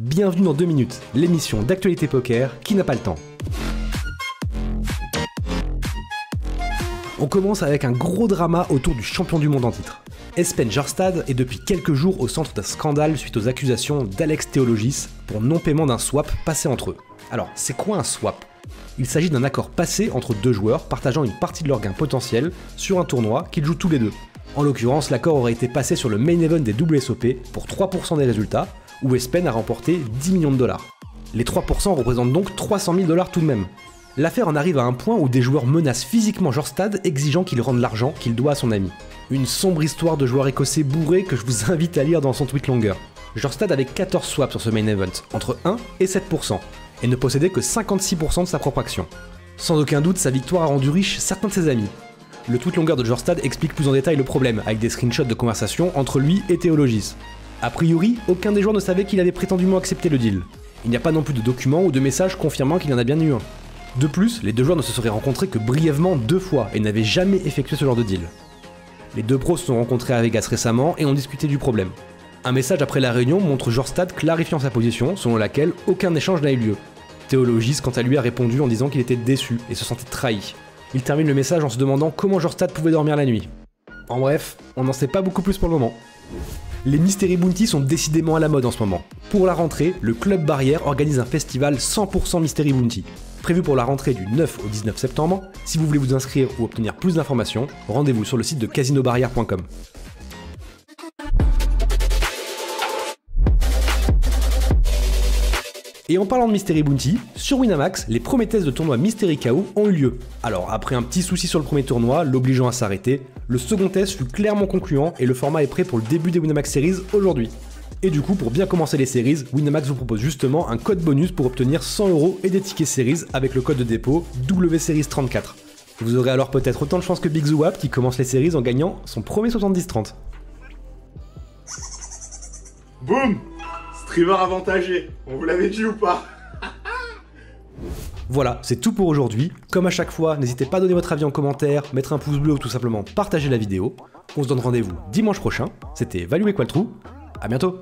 Bienvenue dans 2 minutes, l'émission d'actualité poker qui n'a pas le temps. On commence avec un gros drama autour du champion du monde en titre. Espen Jarstad est depuis quelques jours au centre d'un scandale suite aux accusations d'Alex Theologis pour non-paiement d'un swap passé entre eux. Alors, c'est quoi un swap ? Il s'agit d'un accord passé entre deux joueurs partageant une partie de leur gain potentiel sur un tournoi qu'ils jouent tous les deux. En l'occurrence, l'accord aurait été passé sur le main event des WSOP pour 3% des résultats, où Espen a remporté 10 millions de dollars. Les 3% représentent donc 300 000 dollars tout de même. L'affaire en arrive à un point où des joueurs menacent physiquement Jarstad, exigeant qu'il rende l'argent qu'il doit à son ami. Une sombre histoire de joueur écossais bourré que je vous invite à lire dans son tweet longer. Jarstad avait 14 swaps sur ce main event, entre 1 et 7%, et ne possédait que 56% de sa propre action. Sans aucun doute, sa victoire a rendu riche certains de ses amis. Le tweet longer de Jarstad explique plus en détail le problème, avec des screenshots de conversations entre lui et Theologis. A priori, aucun des joueurs ne savait qu'il avait prétendument accepté le deal. Il n'y a pas non plus de documents ou de messages confirmant qu'il y en a bien eu un. De plus, les deux joueurs ne se seraient rencontrés que brièvement 2 fois et n'avaient jamais effectué ce genre de deal. Les deux pros se sont rencontrés à Vegas récemment et ont discuté du problème. Un message après la réunion montre Jarstad clarifiant sa position selon laquelle aucun échange n'a eu lieu. Theologis quant à lui a répondu en disant qu'il était déçu et se sentait trahi. Il termine le message en se demandant comment Jarstad pouvait dormir la nuit. En bref, on n'en sait pas beaucoup plus pour le moment. Les Mystery Bounty sont décidément à la mode en ce moment. Pour la rentrée, le Club Barrière organise un festival 100% Mystery Bounty. Prévu pour la rentrée du 9 au 19 septembre, si vous voulez vous inscrire ou obtenir plus d'informations, rendez-vous sur le site de casinobarrière.com. Et en parlant de Mystery Bounty, sur Winamax, les premiers tests de tournoi Mystery KO ont eu lieu. Alors après un petit souci sur le premier tournoi, l'obligeant à s'arrêter, le second test fut clairement concluant et le format est prêt pour le début des Winamax Series aujourd'hui. Et du coup, pour bien commencer les séries, Winamax vous propose justement un code bonus pour obtenir 100€ et des tickets séries avec le code de dépôt WSeries34. Vous aurez alors peut-être autant de chance que Big Zouap qui commence les séries en gagnant son premier 70-30. Boum! Streamer avantagé, on vous l'avait dit ou pas? Voilà, c'est tout pour aujourd'hui. Comme à chaque fois, n'hésitez pas à donner votre avis en commentaire, mettre un pouce bleu ou tout simplement partager la vidéo. On se donne rendez-vous dimanche prochain. C'était Value Equal True. À bientôt.